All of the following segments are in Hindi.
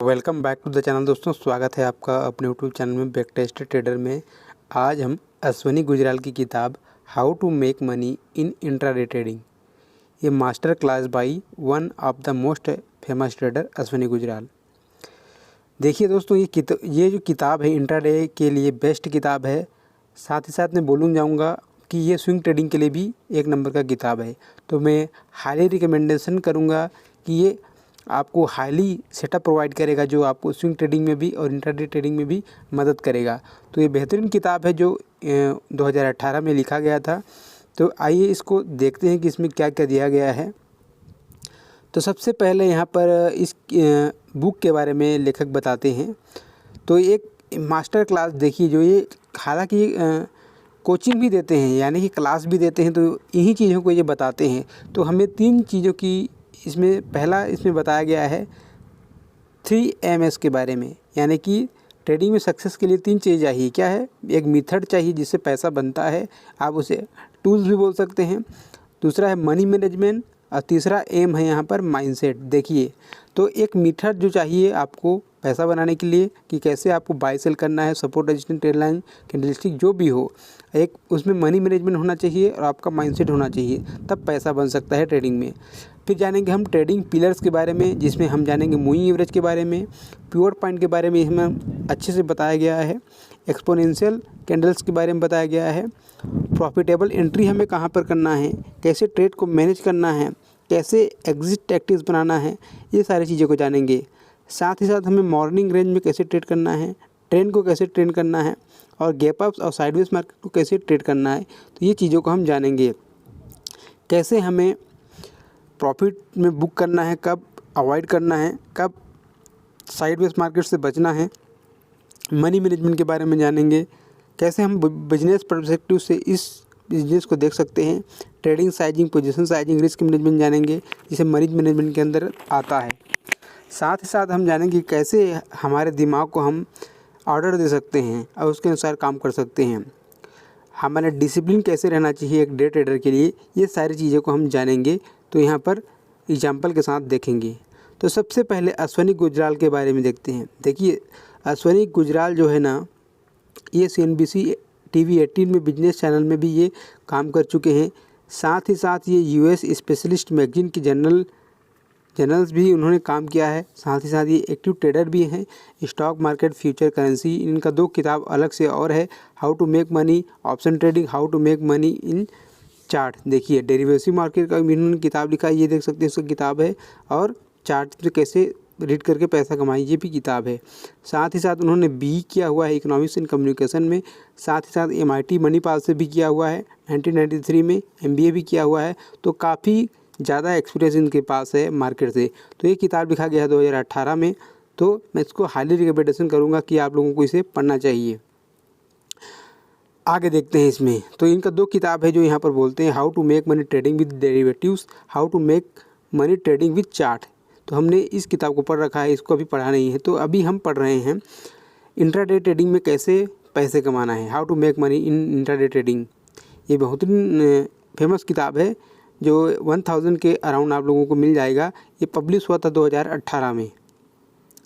Welcome back to the channel दोस्तों, स्वागत है आपका अपने यूट्यूब चैनल में बैक टेस्ट ट्रेडर में। आज हम अश्वनी गुजराल की किताब how to make money in intraday trading, ये master class by one of the most famous trader Ashwani Gujral. देखिए दोस्तों, ये जो किताब है इंट्राडे के लिए बेस्ट किताब है। साथ ही साथ मैं बोलूँ जाऊँगा कि ये स्विंग ट्रेडिंग के लिए भी एक नंबर का किताब है। तो मैं हाईली रिकमेंडेशन करूँगा कि ये आपको हाईली सेटअप प्रोवाइड करेगा, जो आपको स्विंग ट्रेडिंग में भी और इंट्राडे ट्रेडिंग में भी मदद करेगा। तो ये बेहतरीन किताब है जो 2018 में लिखा गया था। तो आइए इसको देखते हैं कि इसमें क्या क्या दिया गया है। तो सबसे पहले यहाँ पर इस बुक के बारे में लेखक बताते हैं। तो एक मास्टर क्लास देखिए, जो ये हालांकि कोचिंग भी देते हैं, यानी कि क्लास भी देते हैं, तो इन्हीं चीज़ों को ये बताते हैं। तो हमें 3 चीज़ों की इसमें बताया गया है 3Ms के बारे में, यानी कि ट्रेडिंग में सक्सेस के लिए 3 चीज़ चाहिए। क्या है? एक मेथड चाहिए जिससे पैसा बनता है, आप उसे टूल्स भी बोल सकते हैं। दूसरा है मनी मैनेजमेंट और तीसरा एम है यहाँ पर माइंडसेट। देखिए, तो एक मेथड जो चाहिए आपको पैसा बनाने के लिए कि कैसे आपको बाय सेल करना है, support resistance trade line candlestick जो भी हो, एक उसमें मनी मैनेजमेंट होना चाहिए और आपका माइंडसेट होना चाहिए, तब पैसा बन सकता है ट्रेडिंग में। फिर जानेंगे हम ट्रेडिंग पिलर्स के बारे में, जिसमें हम जानेंगे मूविंग एवरेज के बारे में, प्योर पॉइंट के बारे में हमें अच्छे से बताया गया है, एक्सपोनेंशियल कैंडल्स के बारे में बताया गया है, प्रॉफिटेबल एंट्री हमें कहाँ पर करना है, कैसे ट्रेड को मैनेज करना है, कैसे एग्जिट टैक्टिक्स बनाना है, ये सारी चीज़ों को जानेंगे। साथ ही साथ हमें मॉर्निंग रेंज में कैसे ट्रेड करना है, ट्रेंड को कैसे ट्रेड करना है और गैप अप्स और साइडवेज मार्केट को कैसे ट्रेड करना है। तो ये चीज़ों को हम जानेंगे। कैसे हमें प्रॉफिट में बुक करना है, कब अवॉइड करना है, कब साइडवेज मार्केट से बचना है। मनी मैनेजमेंट के बारे में जानेंगे, कैसे हम बिजनेस पर्सपेक्टिव से इस बिजनेस को देख सकते हैं। Trading sizing, position sizing, risk management जानेंगे, जिसे मनी मैनेजमेंट के अंदर आता है। साथ ही साथ हम जानेंगे कैसे हमारे दिमाग को हम ऑर्डर दे सकते हैं और उसके अनुसार काम कर सकते हैं। हमारा डिसिप्लिन कैसे रहना चाहिए एक डे ट्रेडर के लिए, ये सारी चीज़ों को हम जानेंगे। तो यहाँ पर एग्जाम्पल के साथ देखेंगे। तो सबसे पहले अश्वनी गुजराल के बारे में देखते हैं। देखिए, अश्वनी गुजराल जो है ना, ये CNBC TV 18 में बिजनेस चैनल में भी ये काम कर चुके हैं। साथ ही साथ ये US स्पेशलिस्ट मैगजीन की जर्नल्स भी उन्होंने काम किया है। साथ ही साथ ये एक्टिव ट्रेडर भी हैं। स्टॉक मार्केट, फ्यूचर, करेंसी, इनका 2 किताब अलग से और है। How to make money option trading, how to make money in chart. देखिए, डेरिवेटिव मार्केट का भी इन्होंने किताब लिखा है, ये देख सकते हैं, इसका किताब है। और चार्ट से कैसे रीड करके पैसा कमाए, ये भी किताब है। साथ ही साथ उन्होंने BE किया हुआ है इकोनॉमिक्स एंड कम्युनिकेशन में। साथ ही साथ MIT मणिपाल से भी किया हुआ है। 1993 में MBA भी किया हुआ है। तो काफ़ी ज़्यादा एक्सपीरियंस इनके पास है मार्केट से। तो ये किताब लिखा गया है 2018 में। तो मैं इसको हाईली रिकमेंडेशन करूँगा कि आप लोगों को इसे पढ़ना चाहिए। आगे देखते हैं इसमें। तो इनका 2 किताब है जो यहाँ पर बोलते हैं, how to make money trading with derivatives, how to make money trading with chart. तो हमने इस किताब को पढ़ रखा है, इसको अभी पढ़ा नहीं है। तो अभी हम पढ़ रहे हैं इंट्राडे ट्रेडिंग में कैसे पैसे कमाना है, how to make money in intraday trading. ये बहुत ही फेमस किताब है जो 1000 के अराउंड आप लोगों को मिल जाएगा। ये पब्लिश हुआ था 2018 में।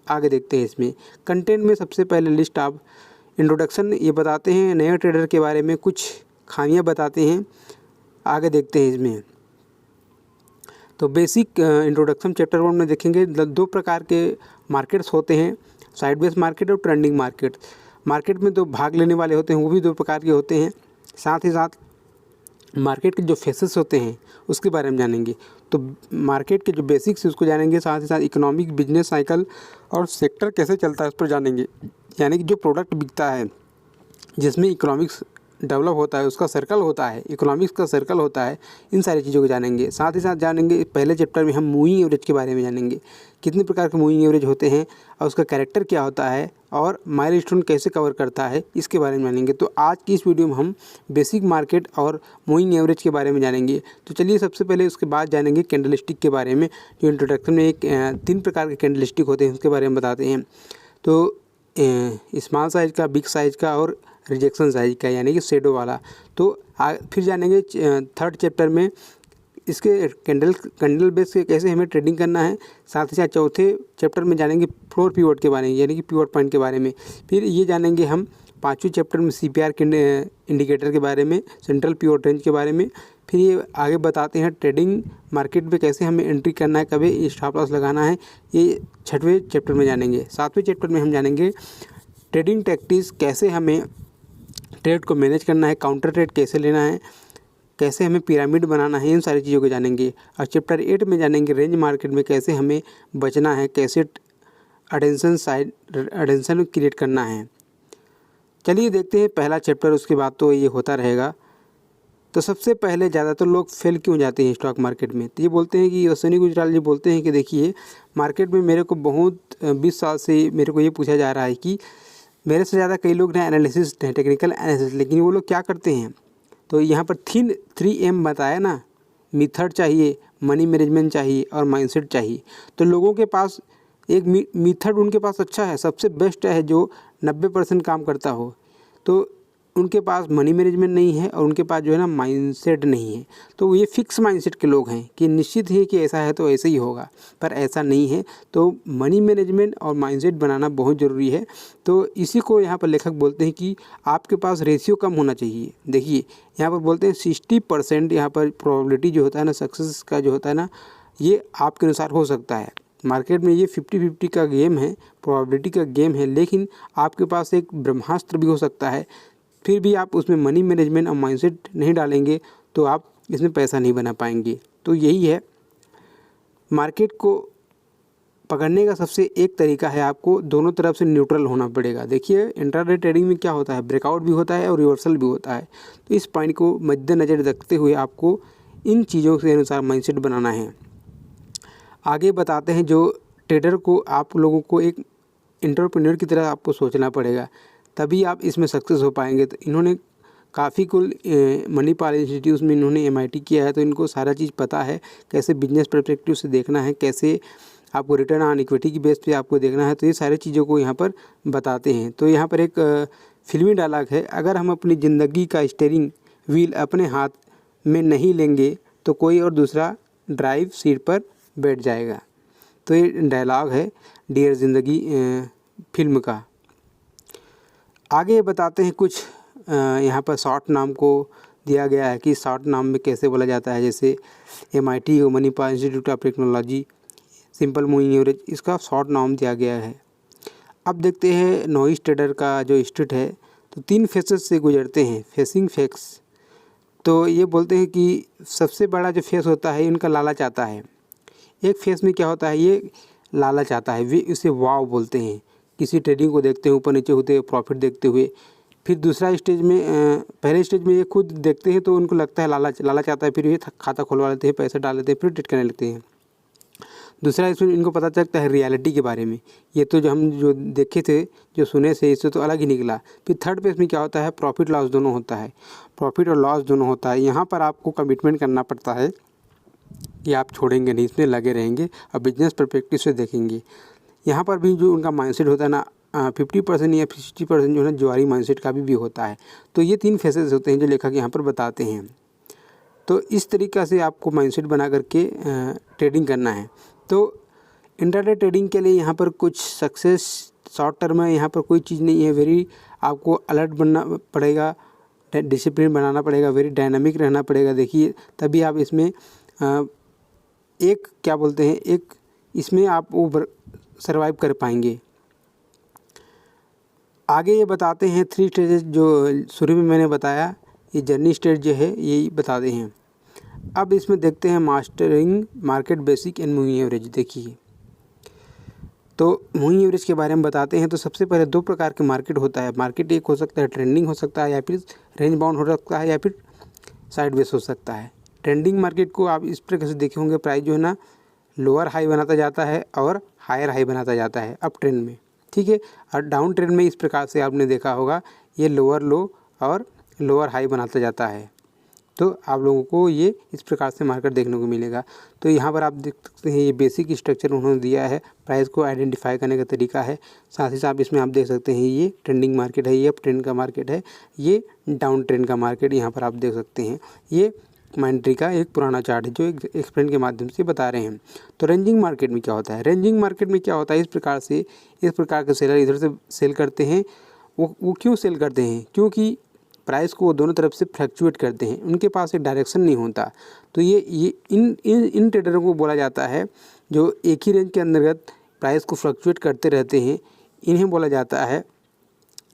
आगे देखते हैं इसमें कंटेंट में। सबसे पहले लिस्ट ऑफ इंट्रोडक्शन, ये बताते हैं नए ट्रेडर के बारे में, कुछ खामियां बताते हैं। आगे देखते हैं इसमें। तो बेसिक इंट्रोडक्शन चैप्टर 1 में देखेंगे 2 प्रकार के मार्केट्स होते हैं, साइडवेज मार्केट और ट्रेंडिंग मार्केट। मार्केट में तो भाग लेने वाले होते हैं वो भी 2 प्रकार के होते हैं। साथ ही साथ मार्केट के जो फेसेस होते हैं उसके बारे में जानेंगे। तो मार्केट के जो बेसिक्स उसको जानेंगे। साथ ही साथ इकोनॉमिक, बिजनेस साइकिल और सेक्टर कैसे चलता है उस पर जानेंगे। यानी कि जो प्रोडक्ट बिकता है, जिसमें इकोनॉमिक्स डेवलप होता है, उसका सर्कल होता है, इकोनॉमिक्स का सर्कल होता है, इन सारी चीज़ों को जानेंगे। साथ ही साथ जानेंगे, पहले चैप्टर में हम मूविंग एवरेज के बारे में जानेंगे, कितने प्रकार के मूविंग एवरेज होते हैं और उसका कैरेक्टर क्या होता है और माइलस्टोन कैसे कवर करता है, इसके बारे में जानेंगे। तो आज की इस वीडियो में हम बेसिक मार्केट और मूविंग एवरेज के बारे में जानेंगे। तो चलिए सबसे पहले उसके बाद जानेंगे कैंडलस्टिक के बारे में। जो इंट्रोडक्शन में एक 3 प्रकार के कैंडलस्टिक होते हैं उसके बारे में बताते हैं। तो स्मॉल साइज़ का, बिग साइज़ का और रिजेक्शन साइज का, यानी कि शेडो वाला। तो फिर जानेंगे 3rd चैप्टर में इसके कैंडल बेस के कैसे हमें ट्रेडिंग करना है। साथ ही साथ चौथे चैप्टर में जानेंगे फ्लोर पिवट के बारे में, यानी कि पिवट पॉइंट के बारे में। फिर ये जानेंगे हम पाँचवें चैप्टर में CPR के इंडिकेटर के बारे में, सेंट्रल पिवट रेंज के बारे में। फिर ये आगे बताते हैं ट्रेडिंग मार्केट में कैसे हमें एंट्री करना है, कभी स्टॉप लॉस लगाना है, ये छठवें चैप्टर में जानेंगे। सातवें चैप्टर में हम जानेंगे ट्रेडिंग टैक्टिक्स, कैसे हमें ट्रेड को मैनेज करना है, काउंटर ट्रेड कैसे लेना है, कैसे हमें पिरामिड बनाना है, इन सारी चीज़ों को जानेंगे। और चैप्टर 8 में जानेंगे रेंज मार्केट में कैसे हमें बचना है, कैसे अटेंशन क्रिएट करना है। चलिए देखते हैं पहला चैप्टर, उसके बाद तो ये होता रहेगा। तो सबसे पहले ज़्यादातर लोग फेल क्यों जाते हैं स्टॉक मार्केट में। तो ये बोलते हैं कि अश्विनी गुजराल जी बोलते हैं कि देखिए मार्केट में मेरे को बहुत 20 साल से मेरे को ये पूछा जा रहा है कि मेरे से ज़्यादा कई लोग हैं एनालिसिस हैं, टेक्निकल एनालिसिस, लेकिन वो लोग क्या करते हैं। तो यहाँ पर 3M बताया ना, मेथड चाहिए, मनी मैनेजमेंट चाहिए और माइंडसेट चाहिए। तो लोगों के पास एक मेथड उनके पास अच्छा है, सबसे बेस्ट है, जो 90% काम करता हो, तो उनके पास मनी मैनेजमेंट नहीं है और उनके पास जो है ना माइंडसेट नहीं है। तो ये फिक्स माइंडसेट के लोग हैं कि निश्चित है कि ऐसा है तो ऐसे ही होगा, पर ऐसा नहीं है। तो मनी मैनेजमेंट और माइंडसेट बनाना बहुत ज़रूरी है। तो इसी को यहाँ पर लेखक बोलते हैं कि आपके पास रेशियो कम होना चाहिए। देखिए यहाँ पर बोलते हैं 60% यहाँ पर प्रोबेबिलिटी जो होता है ना, सक्सेस का जो होता है ना, ये आपके अनुसार हो सकता है। मार्केट में ये 50-50 का गेम है, प्रोबेबिलिटी का गेम है, लेकिन आपके पास एक ब्रह्मास्त्र भी हो सकता है। फिर भी आप उसमें मनी मैनेजमेंट और माइंडसेट नहीं डालेंगे तो आप इसमें पैसा नहीं बना पाएंगे। तो यही है, मार्केट को पकड़ने का सबसे एक तरीका है, आपको दोनों तरफ से न्यूट्रल होना पड़ेगा। देखिए इंट्राडे ट्रेडिंग में क्या होता है, ब्रेकआउट भी होता है और रिवर्सल भी होता है। तो इस पॉइंट को मद्देनज़र रखते हुए आपको इन चीज़ों के अनुसार माइंडसेट बनाना है। आगे बताते हैं जो ट्रेडर को, आप लोगों को एक एंटरप्रेन्योर की तरह आपको सोचना पड़ेगा, तभी आप इसमें सक्सेस हो पाएंगे। तो इन्होंने काफ़ी कुल मणिपाल इंस्टीट्यूट में इन्होंने MIT किया है, तो इनको सारा चीज़ पता है, कैसे बिजनेस पर्सपेक्टिव से देखना है, कैसे आपको रिटर्न ऑन इक्विटी की बेस पे आपको देखना है। तो ये सारी चीज़ों को यहाँ पर बताते हैं। तो यहाँ पर एक फिल्मी डायलॉग है, अगर हम अपनी ज़िंदगी का स्टीयरिंग व्हील अपने हाथ में नहीं लेंगे तो कोई और दूसरा ड्राइव सीट पर बैठ जाएगा। तो ये डायलॉग है डियर ज़िंदगी फिल्म का। आगे बताते हैं कुछ यहाँ पर शॉर्ट नाम को दिया गया है कि शॉर्ट नाम में कैसे बोला जाता है। जैसे MIT और Manipal institute of technology, simple moving average, इसका शॉर्ट नाम दिया गया है। अब देखते हैं नॉइस ट्रेडर का जो स्टेट है, तो 3 फेसेस से गुजरते हैं, फेसिंग फैक्स। तो ये बोलते हैं कि सबसे बड़ा जो फेस होता है इनका लालच आता है। एक फेस में क्या होता है, ये लालच आता है, वे इसे वाव बोलते हैं। किसी ट्रेडिंग को देखते हैं ऊपर नीचे होते हुए, प्रॉफिट देखते हुए। फिर दूसरा स्टेज में, पहले स्टेज में ये खुद देखते हैं तो उनको लगता है लालच आता है, फिर ये खाता खुलवा लेते हैं, पैसे डाल लेते हैं, फिर ट्रेड करने लगते हैं। दूसरा इसमें इनको पता चलता है रियलिटी के बारे में, ये तो जो हम जो देखे थे, जो सुने थे, इससे तो अलग ही निकला। फिर थर्ड पेज में क्या होता है, प्रॉफिट लॉस दोनों होता है, प्रॉफिट और लॉस दोनों होता है। यहाँ पर आपको कमिटमेंट करना पड़ता है कि आप छोड़ेंगे नहीं, इसमें लगे रहेंगे और बिजनेस पर्सपेक्टिव से देखेंगे। यहाँ पर भी जो उनका माइंडसेट होता है ना, 50% या 60% जो है ना जुआरी माइंडसेट का भी होता है। तो ये 3 फेसेस होते हैं जो लेखक यहाँ पर बताते हैं। तो इस तरीक़ा से आपको माइंडसेट बना करके ट्रेडिंग करना है। तो इंट्राडे ट्रेडिंग के लिए यहाँ पर कुछ सक्सेस शॉर्ट टर्म है, यहाँ पर कोई चीज़ नहीं है। वेरी आपको अलर्ट बनना पड़ेगा, डिसिप्लिन बनाना पड़ेगा, वेरी डायनामिक रहना पड़ेगा। देखिए तभी आप इसमें एक क्या बोलते हैं, एक इसमें आप वो सर्वाइव कर पाएंगे। आगे ये बताते हैं 3 स्टेजेस जो शुरू में मैंने बताया, ये जर्नी स्टेज जो है यही बताते हैं। अब इसमें देखते हैं mastering market basic and moving average. देखिए तो मूविंग एवरेज के बारे में बताते हैं। तो सबसे पहले 2 प्रकार के मार्केट होता है। मार्केट एक हो सकता है ट्रेंडिंग हो सकता है, या फिर रेंज बाउंड हो सकता है, या फिर साइडवेज हो सकता है। ट्रेंडिंग मार्केट को आप इस प्रकार से देखे होंगे, प्राइस जो है ना लोअर हाई बनाता जाता है और हायर हाई बनाता जाता है अप ट्रेंड में, ठीक है। और डाउन ट्रेंड में इस प्रकार से आपने देखा होगा, ये लोअर लो और लोअर हाई बनाता जाता है। तो आप लोगों को ये इस प्रकार से मार्केट देखने को मिलेगा। तो यहाँ पर आप देख सकते हैं ये बेसिक स्ट्रक्चर उन्होंने दिया है, प्राइस को आइडेंटिफाई करने का तरीका है। साथ ही साथ इसमें आप देख सकते हैं ये ट्रेंडिंग मार्केट है, ये अप ट्रेंड का मार्केट है, ये डाउन ट्रेंड का मार्केट यहाँ पर आप देख सकते हैं। ये मॉनेटरी का एक पुराना चार्ट है जो एक एक्सपेरिमेंट के माध्यम से बता रहे हैं। तो रेंजिंग मार्केट में क्या होता है, रेंजिंग मार्केट में क्या होता है, इस प्रकार के सेलर इधर से सेल करते हैं। वो क्यों सेल करते हैं, क्योंकि प्राइस को वो दोनों तरफ से फ्लक्चुएट करते हैं, उनके पास एक डायरेक्शन नहीं होता। तो ये इन ट्रेडरों को बोला जाता है जो एक ही रेंज के अंतर्गत प्राइस को फ्लक्चुएट करते रहते हैं, इन्हें बोला जाता है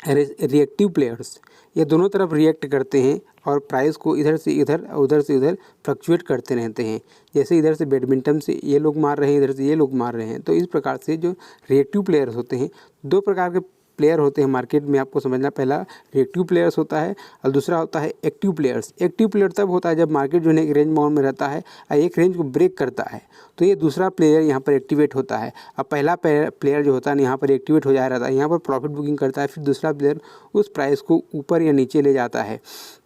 रिएक्टिव प्लेयर्स। ये दोनों तरफ रिएक्ट करते हैं और प्राइस को इधर से इधर और उधर से उधर फ्लक्चुएट करते रहते हैं। जैसे इधर से बैडमिंटन से ये लोग मार रहे हैं, इधर से ये लोग मार रहे हैं। तो इस प्रकार से जो रिएक्टिव प्लेयर्स होते हैं, दो प्रकार के प्लेयर होते हैं मार्केट में, आपको समझना। पहला रिएक्टिव प्लेयर्स होता है और दूसरा होता है एक्टिव प्लेयर्स। एक्टिव प्लेयर तब होता है जब मार्केट जो है एक रेंज बाउंड में रहता है और एक रेंज को ब्रेक करता है, तो ये दूसरा प्लेयर यहाँ पर एक्टिवेट होता है। अब पहला प्लेयर जो होता है यहाँ पर एक्टिवेट हो जा रहा था, यहाँ पर प्रॉफिट बुकिंग करता है, फिर दूसरा प्लेयर उस प्राइस को ऊपर या नीचे ले जाता है।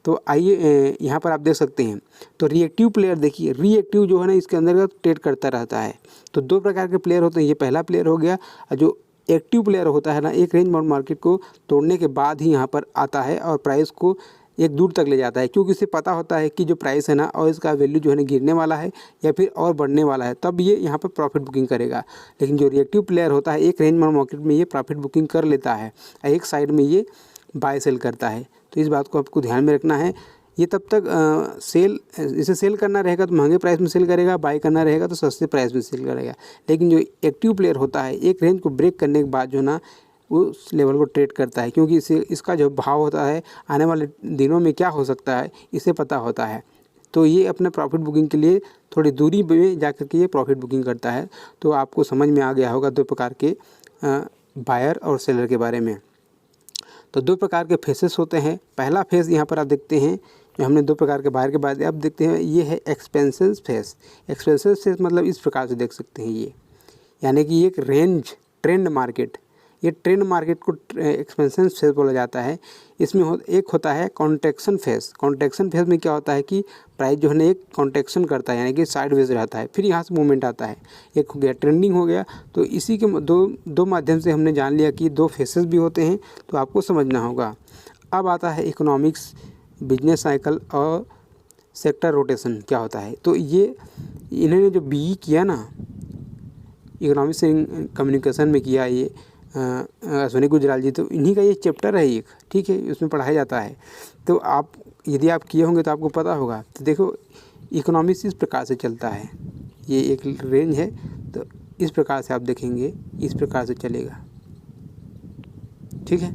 तो आइए यहाँ पर आप देख सकते हैं। तो रिएक्टिव प्लेयर देखिए, रिएक्टिव जो है ना इसके अंतर्गत ट्रेड करता रहता है। तो दो प्रकार के प्लेयर होते हैं, ये पहला प्लेयर हो गया। और जो एक्टिव प्लेयर होता है ना, एक रेंज बाउंड मार्केट को तोड़ने के बाद ही यहाँ पर आता है और प्राइस को एक दूर तक ले जाता है, क्योंकि इसे पता होता है कि जो प्राइस है ना और इसका वैल्यू जो है ना गिरने वाला है या फिर और बढ़ने वाला है, तब ये यहाँ पर प्रॉफिट बुकिंग करेगा। लेकिन जो रिएक्टिव प्लेयर होता है, एक रेंज बाउंड मार्केट में ये प्रॉफिट बुकिंग कर लेता है, एक साइड में ये बाय सेल करता है। तो इस बात को आपको ध्यान में रखना है। ये तब तक इसे सेल करना रहेगा तो महंगे प्राइस में सेल करेगा, बाय करना रहेगा तो सस्ते प्राइस में सेल करेगा। लेकिन जो एक्टिव प्लेयर होता है, एक रेंज को ब्रेक करने के बाद जो ना उस लेवल को ट्रेड करता है, क्योंकि इसका जो भाव होता है आने वाले दिनों में क्या हो सकता है इसे पता होता है। तो ये अपने प्रॉफिट बुकिंग के लिए थोड़ी दूरी में जाकर के ये प्रॉफिट बुकिंग करता है। तो आपको समझ में आ गया होगा दो प्रकार के बायर और सेलर के बारे में। तो दो प्रकार के फेसेस होते हैं। पहला फेस यहाँ पर आप देखते हैं, जो हमने दो प्रकार के बायर के बाद अब देखते हैं, ये है एक्सपेंसिव फेस। एक्सपेंसिव फेस मतलब इस प्रकार से देख सकते हैं ये, यानी कि एक रेंज ट्रेंड मार्केट, ये ट्रेंड मार्केट को एक्सपेंसिव फेस बोला जाता है। इसमें एक होता है कॉन्ट्रैक्शन फेस। कॉन्ट्रैक्शन फेस में क्या होता है कि प्राइस जो है ना एक कॉन्ट्रैक्शन करता है, यानी कि साइडवेज रहता है, फिर यहाँ से मूवमेंट आता है। एक हो गया ट्रेंडिंग हो गया। तो इसी के दो माध्यम से हमने जान लिया कि दो फेसेस भी होते हैं, तो आपको समझना होगा। अब आता है इकोनॉमिक्स, बिजनेस साइकिल और सेक्टर रोटेशन क्या होता है। तो ये इन्होंने जो BE किया ना, इकोनॉमिक्स एंड कम्युनिकेशन में किया ये अश्विनी गुजराल जी, तो इन्हीं का ये चैप्टर है एक, ठीक है, उसमें पढ़ाया जाता है। तो आप यदि आप किए होंगे तो आपको पता होगा। तो देखो इकोनॉमिक्स इस प्रकार से चलता है, ये एक रेंज है, तो इस प्रकार से आप देखेंगे, इस प्रकार से चलेगा, ठीक है।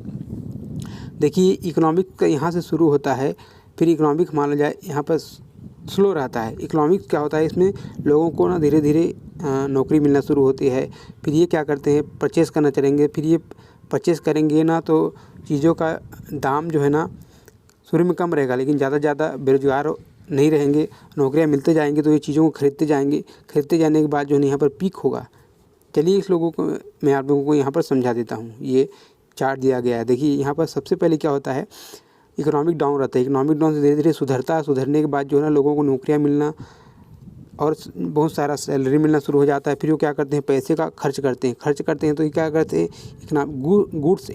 देखिए इकोनॉमिक का यहाँ से शुरू होता है, फिर इकोनॉमिक मान जाए यहाँ पर स्लो रहता है। इकोनॉमिक्स क्या होता है, इसमें लोगों को ना धीरे धीरे नौकरी मिलना शुरू होती है। फिर ये क्या करते हैं, परचेज़ करना चलेंगे। फिर ये परचेज़ करेंगे ना तो चीज़ों का दाम जो है ना शुरू में कम रहेगा, लेकिन ज़्यादा बेरोजगार नहीं रहेंगे, नौकरियां मिलते जाएंगे, तो ये चीज़ों को खरीदते जाएंगे। खरीदते जाने के बाद जो है यहाँ पर पीक होगा। चलिए इस लोगों को मैं आप लोगों को यहाँ पर समझा देता हूँ। ये चार्ट दिया गया है, देखिए यहाँ पर सबसे पहले क्या होता है, इकोनॉमिक डाउन रहता है। इकोनॉमिक डाउन से धीरे धीरे सुधरता है, सुधरने के बाद जो है ना लोगों को नौकरियां मिलना और बहुत सारा सैलरी मिलना शुरू हो जाता है। फिर वो क्या करते हैं, पैसे का खर्च करते हैं। तो ये क्या करते हैं, गुड्स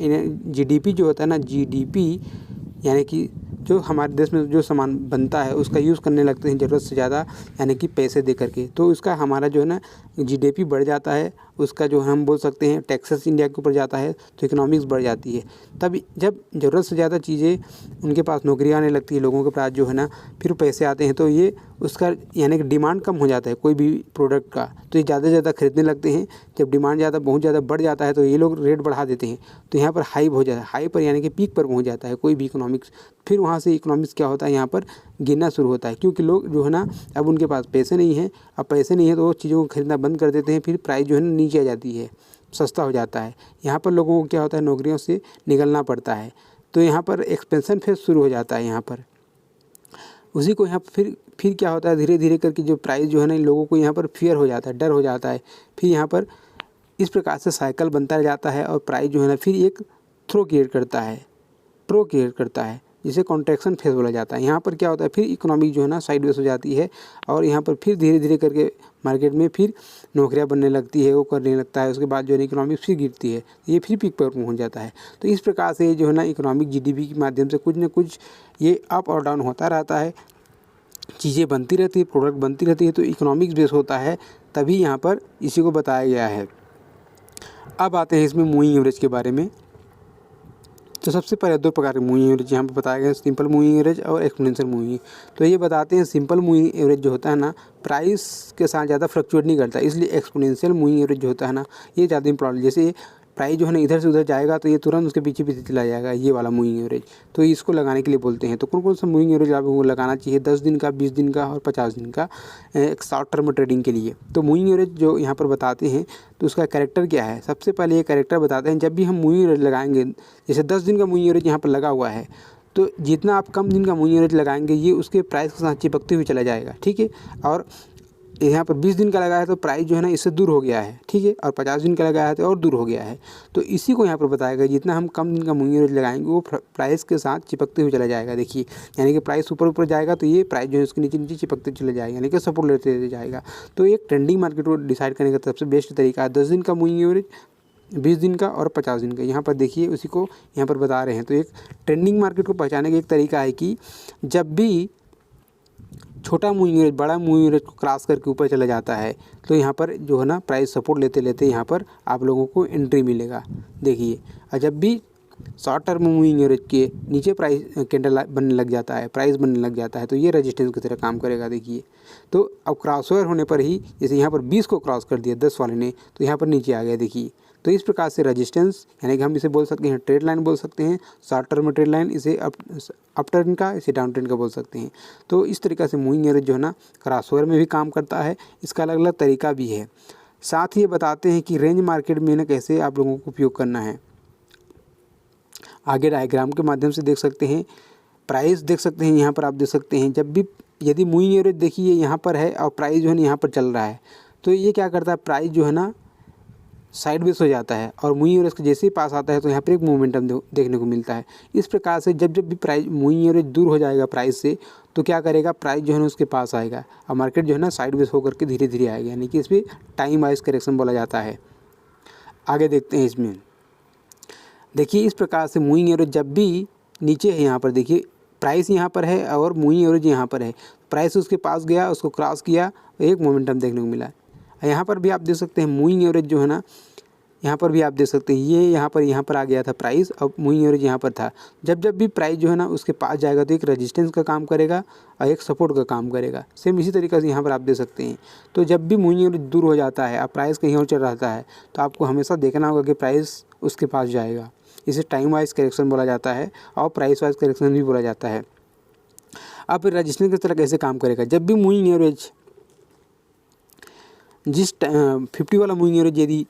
GDP जो होता है ना, GDP यानी कि जो हमारे देश में जो सामान बनता है उसका यूज़ करने लगते हैं ज़रूरत से ज़्यादा, यानी कि पैसे दे करके। तो उसका हमारा जो है ना GDP बढ़ जाता है, उसका जो हम बोल सकते हैं टैक्सेस इंडिया के ऊपर जाता है, तो इकोनॉमिक्स बढ़ जाती है। तब जब ज़रूरत से ज़्यादा चीज़ें उनके पास नौकरी आने लगती है, लोगों के पास जो है ना फिर पैसे आते हैं, तो ये उसका यानी कि डिमांड कम हो जाता है कोई भी प्रोडक्ट का, तो ये ज़्यादा से ज़्यादा खरीदने लगते हैं। जब डिमांड बहुत ज़्यादा बढ़ जाता है तो ये लोग रेट बढ़ा देते हैं, तो यहाँ पर हाई हो जाता है, हाई पर यानी कि पीक पर पहुँच जाता है कोई भी इकोनॉमिक्स। फिर वहाँ से इकोनॉमिक्स क्या होता है, यहाँ पर गिरना शुरू होता है, क्योंकि लोग जो है ना अब उनके पास पैसे नहीं हैं। अब पैसे नहीं है तो वो चीज़ों को खरीदना बंद कर देते हैं, फिर प्राइस जो है ना नीचे आ जाती है, सस्ता हो जाता है। यहाँ पर लोगों को क्या होता है, नौकरियों से निकलना पड़ता है, तो यहाँ पर एक्सपेंशन फेज शुरू हो जाता है। यहाँ पर उसी को यहाँ फिर क्या होता है, धीरे धीरे करके जो प्राइस जो है ना लोगों को यहाँ पर फियर हो जाता है, डर हो जाता है। फिर यहाँ पर इस प्रकार से साइकिल बनता जाता है और प्राइस जो है ना फिर एक प्रो क्रिएट करता है, जिसे कॉन्ट्रैक्शन फेज बोला जाता है। यहाँ पर क्या होता है, फिर इकोनॉमी जो है ना साइडवेज हो जाती है और यहाँ पर फिर धीरे धीरे करके मार्केट में फिर नौकरियां बनने लगती है, वो करने लगता है। उसके बाद जो है इकोनॉमी फिर गिरती है, ये फिर पीक पर पहुँच जाता है। तो इस प्रकार से जो है ना इकोनॉमिक GDP के माध्यम से कुछ न कुछ ये अप और डाउन होता रहता है। चीज़ें बनती रहती है, प्रोडक्ट बनती रहती है, तो इकोनॉमिक्स बेस होता है, तभी यहाँ पर इसी को बताया गया है। अब आते हैं इसमें मूविंग एवरेज के बारे में। तो सबसे पहले दो प्रकार के मूविंग एवरेज यहाँ पर बताया गया है, सिंपल मूविंग एवरेज और एक्सपोनेंशियल मूविंग। तो ये बताते हैं सिंपल मूविंग एवरेज जो होता है ना, प्राइस के साथ ज़्यादा फ्लक्चुएट नहीं करता, इसलिए एक्सपोनेंशियल मूविंग एवरेज जो होता है ना, ये ज़्यादा इंपॉर्टेंट। जैसे प्राइस जो है ना इधर से उधर जाएगा तो ये तुरंत उसके पीछे पीछे चला जाएगा, ये वाला मूविंग एवरेज। तो इसको लगाने के लिए बोलते हैं। तो कौन कौन सा मूविंग एवरेज आपको लगाना चाहिए? 10 दिन का, 20 दिन का और 50 दिन का, एक शॉर्ट टर्म ट्रेडिंग के लिए। तो मूविंग एवरेज जो यहाँ पर बताते हैं तो उसका कैरेक्टर क्या है? सबसे पहले ये कैरेक्टर बताते हैं, जब भी हम मूविंग एवरेज लगाएंगे, जैसे 10 दिन का मूविंग एवरेज यहाँ पर लगा हुआ है, तो जितना आप कम दिन का मूविंग एवरेज लगाएंगे ये उसके प्राइस के साथ चिपकते हुए चला जाएगा, ठीक है। और यहाँ पर 20 दिन का लगाया है तो प्राइस जो है ना इससे दूर हो गया है, ठीक है। और 50 दिन का लगाया है तो और दूर हो गया है। तो इसी को यहाँ पर बताया गया, जितना हम कम दिन का मूविंग एवरेज लगाएंगे वो प्राइस के साथ चिपकते हुए चला जाएगा। देखिए, यानी कि प्राइस ऊपर ऊपर जाएगा तो ये प्राइस जो है उसके नीचे नीचे चिपकते चले जाएगा, यानी कि सपोर्ट लेते जाएगा। तो एक ट्रेंडिंग मार्केट को डिसाइड करने का सबसे बेस्ट तरीका है 10 दिन का मूविंग एवरेज, 20 दिन का और 50 दिन का। यहाँ पर देखिए उसी को यहाँ पर बता रहे हैं। तो एक ट्रेंडिंग मार्केट को पहचानने का एक तरीका है कि जब भी छोटा मूविंग एवरेज बड़ा मूविंग एवरेज को क्रॉस करके ऊपर चला जाता है तो यहाँ पर जो है ना प्राइस सपोर्ट लेते लेते यहाँ पर आप लोगों को एंट्री मिलेगा। देखिए, और जब भी शॉर्ट टर्म मूविंग एवरेज के नीचे प्राइस कैंडल बनने लग जाता है, प्राइस बनने लग जाता है, तो ये रेजिस्टेंस की तरह काम करेगा। देखिए, तो अब क्रॉसओवर होने पर ही, जैसे यहाँ पर 20 को क्रॉस कर दिया 10 वाले ने, तो यहाँ पर नीचे आ गया। देखिए, तो इस प्रकार से रेजिस्टेंस, यानी कि हम इसे बोल सकते हैं ट्रेड लाइन बोल सकते हैं, शॉर्ट टर्म में ट्रेड लाइन, इसे अप टर्न का, इसे डाउन ट्रेंड का बोल सकते हैं। तो इस तरीक़ा से मूविंग एवरेज जो है ना क्रॉसओवर में भी काम करता है, इसका अलग अलग तरीका भी है। साथ ही ये बताते हैं कि रेंज मार्केट में ना कैसे आप लोगों को उपयोग करना है। आगे डायग्राम के माध्यम से देख सकते हैं, प्राइस देख सकते हैं, यहाँ पर आप देख सकते हैं, जब भी यदि मूविंग एवरेज देखिए यहाँ पर है और प्राइस जो है ना यहाँ पर चल रहा है, तो ये क्या करता है, प्राइस जो है ना साइड वेज हो जाता है और मूविंग एवरेज के जैसे ही पास आता है तो यहाँ पर एक मोमेंटम देखने को मिलता है। इस प्रकार से जब जब भी प्राइस मूविंग एवरेज दूर हो जाएगा प्राइस से, तो क्या करेगा, प्राइस जो है ना उसके पास आएगा और मार्केट जो है ना साइड वेज होकर के धीरे धीरे आएगा, यानी कि इसमें टाइम वाइज करेक्शन बोला जाता है। आगे देखते हैं इसमें, देखिए इस प्रकार से मूविंग एवरेज जब भी नीचे है, यहाँ पर देखिए प्राइस यहाँ पर है और मूविंग एवरेज यहाँ पर है, प्राइस उसके पास गया, उसको क्रॉस किया, एक मोमेंटम देखने को मिला। यहाँ पर भी आप देख सकते हैं मूविंग एवरेज जो है ना, यहाँ पर भी आप देख सकते हैं ये यहाँ पर आ गया था प्राइस, अब मूविंग एवरेज यहाँ पर था। जब जब भी प्राइस जो है ना उसके पास जाएगा तो एक रेजिस्टेंस का काम करेगा और एक सपोर्ट का काम करेगा। सेम इसी तरीके से यहाँ पर आप देख सकते हैं। तो जब भी मूविंग एवरेज दूर हो जाता है और प्राइस कहीं और चल रहता है तो आपको हमेशा देखना होगा कि प्राइस उसके पास जाएगा। इसे टाइम वाइज करेक्शन बोला जाता है और प्राइस वाइज करेक्शन भी बोला जाता है। अब रेजिस्टेंस की तरह कैसे काम करेगा, जब भी मूविंग एवरेज जिस 50 वाला मूविंग एवरेज यदि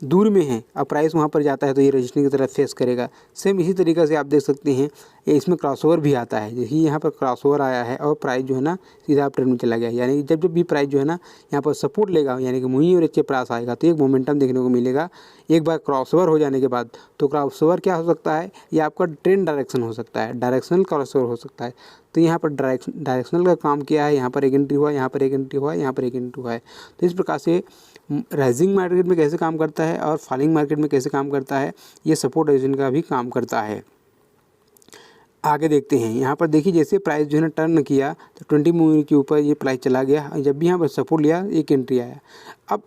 दूर में है और प्राइस वहाँ पर जाता है तो ये रेजिस्टेंस की तरफ फेस करेगा। सेम इसी तरीके से आप देख सकते हैं इसमें क्रॉसओवर भी आता है। देखिए यहाँ पर क्रॉसओवर आया है और प्राइस जो है ना सीधा अप ट्रेंड में चला गया, यानी कि जब जब भी प्राइस जो है ना यहाँ पर सपोर्ट लेगा, यानी कि मूविंग एवरेज के पास आएगा तो एक मोमेंटम देखने को मिलेगा। एक बार क्रॉसओवर हो जाने के बाद, तो क्रॉसओवर क्या हो सकता है, ये आपका ट्रेंड डायरेक्शन हो सकता है, डायरेक्शनल क्रॉसओवर हो सकता है। तो यहाँ पर डायरेक्शनल का काम किया है, यहाँ पर एक एंट्री हुआ, यहाँ पर एक एंट्री हुआ, यहाँ पर एक एंट्री हुआ है। तो इस प्रकार से राइजिंग मार्केट में कैसे काम करता है और फॉलिंग मार्केट में कैसे काम करता है, ये सपोर्ट रेजिस्टेंस का भी काम करता है। आगे देखते हैं, यहाँ पर देखिए जैसे प्राइस जो है ना टर्न किया तो 20 मूविंग के ऊपर ये प्राइस चला गया, जब भी यहाँ पर सपोर्ट लिया एक एंट्री आया। अब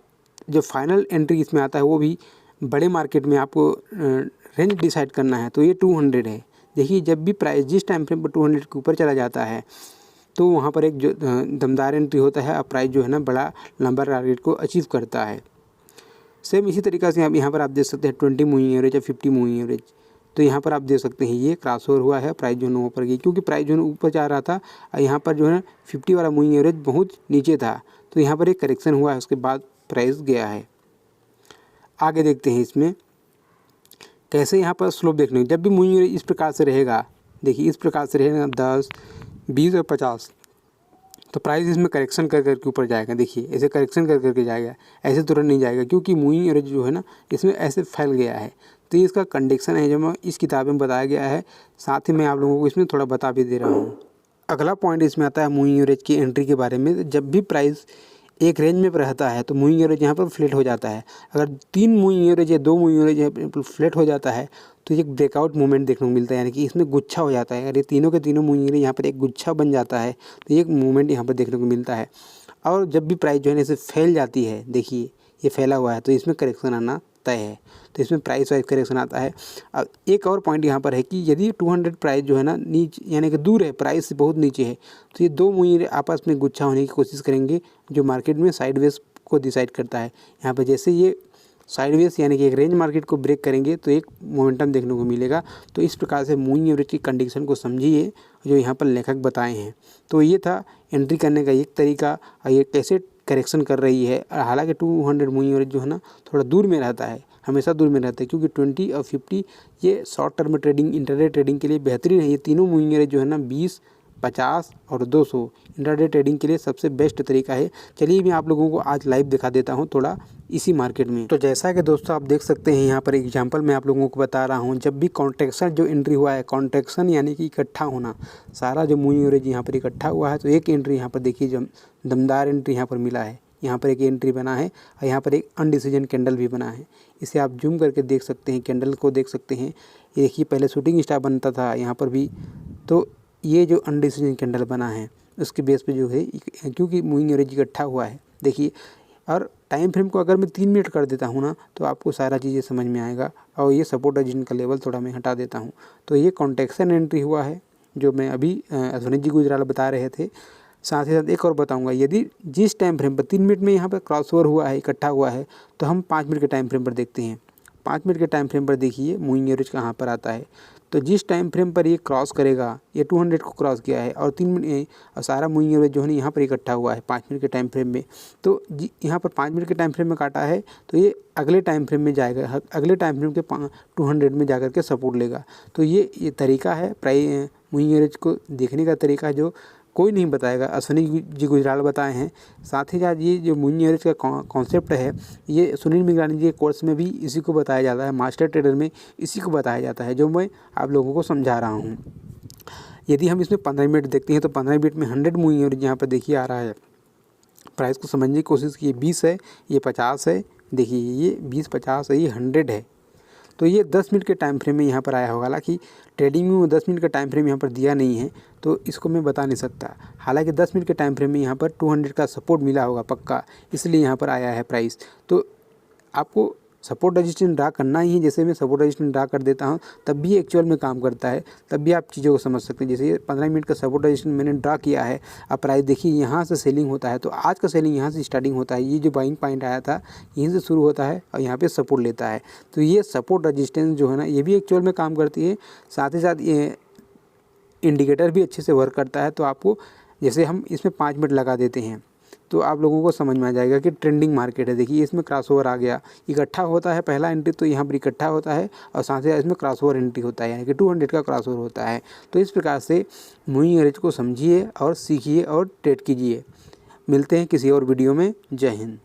जो फाइनल एंट्री इसमें आता है वो भी बड़े मार्केट में आपको रेंज डिसाइड करना है, तो ये 200 है। देखिए जब भी प्राइस जिस टाइम फ्रेम पर 200 के ऊपर चला जाता है तो वहाँ पर एक जो दमदार एंट्री होता है और प्राइस जो है ना बड़ा लंबा टारगेट को अचीव करता है। सेम इसी तरीक़े से यहाँ पर आप देख सकते हैं 20 मूविंग एवरेज या 50 मूविंग एवरेज। तो यहाँ पर आप देख सकते हैं ये क्रॉसओवर हुआ है, प्राइस जो है ऊपर गई, क्योंकि प्राइस जो है ऊपर जा रहा था और यहाँ पर जो है 50 वाला मूविंग एवरेज बहुत नीचे था, तो यहाँ पर एक करेक्शन हुआ है, उसके बाद प्राइस गया है। आगे देखते हैं इसमें कैसे यहाँ पर स्लोप देखने, जब भी मूविंग एवरेज इस प्रकार से रहेगा, देखिए इस प्रकार से रहेगा 10, 20 और 50, तो प्राइस इसमें करेक्शन कर करके ऊपर जाएगा। देखिए ऐसे करेक्शन कर करके जाएगा, ऐसे तुरंत नहीं जाएगा, क्योंकि मूविंग एवरेज जो है ना इसमें ऐसे फैल गया है। तो ये इसका कंडीशन है जो इस किताब में बताया गया है, साथ ही मैं आप लोगों को इसमें थोड़ा बता भी दे रहा हूँ। अगला पॉइंट इसमें आता है मूविंग एवरेज की एंट्री के बारे में। जब भी प्राइस एक रेंज में रहता है तो मूविंग एवरेज यहाँ पर फ्लैट हो जाता है। अगर 3 मूविंग एवरेज या 2 मूविंग एवरेज यहाँ पर फ्लैट हो जाता है तो एक ब्रेकआउट मूवमेंट देखने को मिलता है, यानी कि इसमें गुच्छा हो जाता है। अगर ये तीनों के तीनों मूविंग एवरेज यहाँ पर एक गुच्छा बन जाता है तो एक मूवमेंट यहाँ पर देखने को मिलता है। और जब भी प्राइस जो है इसे फैल जाती है, देखिए ये फैला हुआ है, तो इसमें करेक्शन आना तय है, तो इसमें प्राइस वाइज करेक्शन आता है। अब एक और पॉइंट यहाँ पर है कि यदि 200 प्राइस जो है ना नीचे यानी कि दूर है, प्राइस से बहुत नीचे है, तो ये दो मूविंग आपस में गुच्छा होने की कोशिश करेंगे, जो मार्केट में साइडवेज को डिसाइड करता है। यहाँ पर जैसे ये साइडवेज यानी कि एक रेंज मार्केट को ब्रेक करेंगे तो एक मोमेंटम देखने को मिलेगा। तो इस प्रकार से मूविंग एवरेज की कंडीशन को समझिए जो यहाँ पर लेखक बताए हैं। तो ये था एंट्री करने का एक तरीका, और ये कैसे करेक्शन कर रही है। हालांकि 200 मूविंग एवरेज जो है ना थोड़ा दूर में रहता है, हमेशा दूर में रहता है, क्योंकि 20 और 50 ये short term trading, intraday trading के लिए बेहतरीन है। ये तीनों मूविंग एवरेज जो है ना 20, 50 और 200 इंटरडे ट्रेडिंग के लिए सबसे बेस्ट तरीका है। चलिए मैं आप लोगों को आज लाइव दिखा देता हूँ थोड़ा इसी मार्केट में। तो जैसा कि दोस्तों आप देख सकते हैं यहाँ पर एग्जांपल मैं आप लोगों को बता रहा हूँ। जब भी कॉन्ट्रैक्शन जो एंट्री हुआ है, कॉन्ट्रैक्शन यानी कि इकट्ठा होना, सारा जो मूविंग एवरेज यहाँ पर इकट्ठा हुआ है, तो एक एंट्री यहाँ पर देखिए जो दमदार एंट्री यहाँ पर मिला है, यहाँ पर एक एंट्री बना है और यहाँ पर एक अनडिसीजन कैंडल भी बना है। इसे आप जूम करके देख सकते हैं, कैंडल को देख सकते हैं। ये देखिए पहले शूटिंग स्टार बनता था यहाँ पर भी, तो ये जो अनडिसीजन कैंडल बना है उसके बेस पे जो है, क्योंकि मूविंग एवरेज इकट्ठा हुआ है देखिए। और टाइम फ्रेम को अगर मैं 3 मिनट कर देता हूँ ना तो आपको सारा चीज़ें समझ में आएगा। और ये सपोर्ट रेजिस्टेंस का लेवल थोड़ा मैं हटा देता हूँ। तो ये कॉन्ट्रैक्शन एंट्री हुआ है जो मैं अभी अश्वनी जी गुजराल बता रहे थे। साथ ही साथ एक और बताऊंगा, यदि जिस टाइम फ्रेम पर 3 मिनट में यहाँ पर क्रॉसओवर हुआ है, इकट्ठा हुआ है, तो हम 5 मिनट के टाइम फ्रेम पर देखते हैं। 5 मिनट के टाइम फ्रेम पर देखिए मूविंग एवरेज कहाँ पर आता है। तो जिस टाइम फ्रेम पर ये क्रॉस करेगा, ये 200 को क्रॉस किया है और 3 मिनट और सारा मूविंग एवरेज जो है ना यहाँ पर इकट्ठा हुआ है 5 मिनट के टाइम फ्रेम में, तो यहाँ पर 5 मिनट के टाइम फ्रेम में काटा है, तो ये अगले टाइम फ्रेम में जाएगा, अगले टाइम फ्रेम के 200 में जाकर के सपोर्ट लेगा। तो ये तरीका है प्राइस मूविंग एवरेज को देखने का तरीका, जो कोई नहीं बताएगा, अश्वनी जी गुजराल बताए हैं। साथ ही साथ ये जो मूविंग एवरेज का कॉन्सेप्ट है, ये सुनील मिगलानी जी के कोर्स में भी इसी को बताया जाता है, मास्टर ट्रेडर में इसी को बताया जाता है, जो मैं आप लोगों को समझा रहा हूँ। यदि हम इसमें 15 मिनट देखते हैं तो 15 मिनट में 100 मूविंग एवरेज यहाँ पर देखिए आ रहा है। प्राइस को समझने की कोशिश की, 20 है, ये 50 है, देखिए ये 20, 50 है, ये 100 है। तो ये 10 मिनट के टाइम फ्रेम में यहाँ पर आया होगा। हालांकि ट्रेडिंग में 10 मिनट का टाइम फ्रेम यहाँ पर दिया नहीं है, तो इसको मैं बता नहीं सकता। हालांकि 10 मिनट के टाइम फ्रेम में यहाँ पर 200 का सपोर्ट मिला होगा पक्का, इसलिए यहाँ पर आया है प्राइस। तो आपको सपोर्ट रजिस्टेंस ड्रा करना ही है। जैसे मैं सपोर्ट रजिस्टेंस ड्रा कर देता हूँ तब भी एक्चुअल में काम करता है, तब भी आप चीज़ों को समझ सकते हैं। जैसे ये 15 मिनट का सपोर्ट रजिस्टेंस मैंने ड्रा किया है, अब प्राइस देखिए यहाँ से सेलिंग होता है, तो आज का सेलिंग यहाँ से स्टार्टिंग होता है। ये जो बाइंग पॉइंट आया था यहीं से शुरू होता है और यहाँ पर सपोर्ट लेता है। तो ये सपोर्ट रजिस्टेंस जो है ना ये भी एक्चुअल में काम करती है। साथ ही साथ ये इंडिकेटर भी अच्छे से वर्क करता है। तो आपको जैसे हम इसमें 5 मिनट लगा देते हैं तो आप लोगों को समझ में आ जाएगा कि ट्रेंडिंग मार्केट है। देखिए इसमें क्रॉसओवर आ गया, इकट्ठा होता है पहला एंट्री, तो यहाँ पर इकट्ठा होता है और साथ ही इसमें क्रॉसओवर एंट्री होता है, यानी कि 200 का क्रॉसओवर होता है। तो इस प्रकार से मूविंग एवरेज को समझिए और सीखिए और ट्रेड कीजिए। मिलते हैं किसी और वीडियो में। जय हिंद।